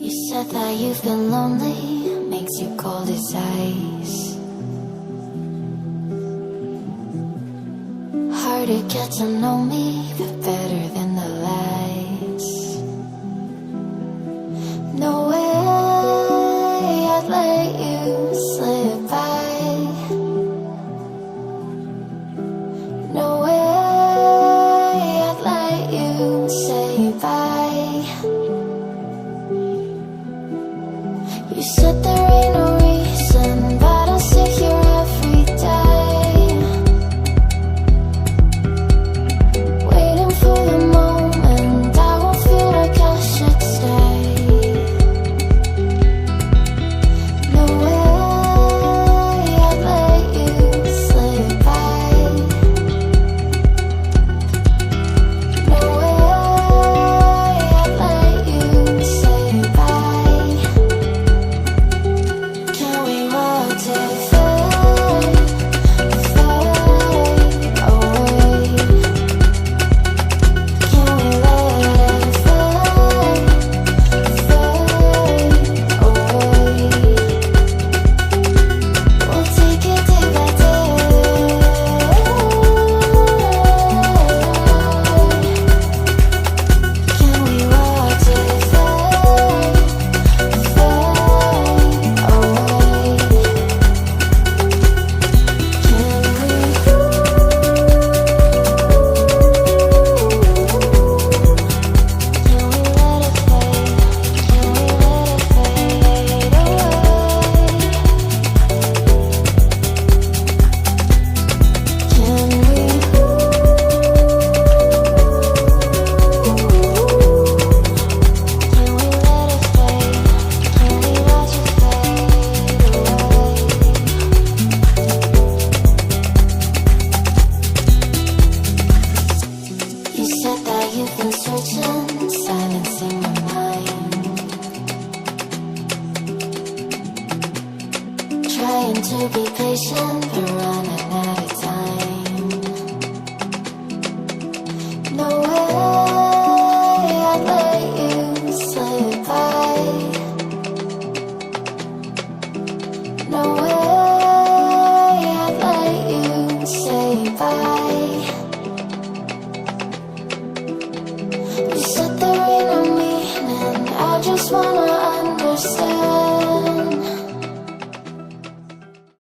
You said that you've been lonely, makes you cold as ice. Hard to get to know me, but better than the lies. No way I'd let you slip by. No way I'd let you say bye. You said there ain't no reason, but I'll sit here every day, waiting for the moment I won't feel like I should stay. No way I'd let you slip by. No way I'd let you say bye. Can we watch it fade, fade away? Can we let it fade, fade away? We'll take it day by day. Can we watch it fade, fade away? You said that you've been searching, silencing my mind, trying to be patient, but running out of time. No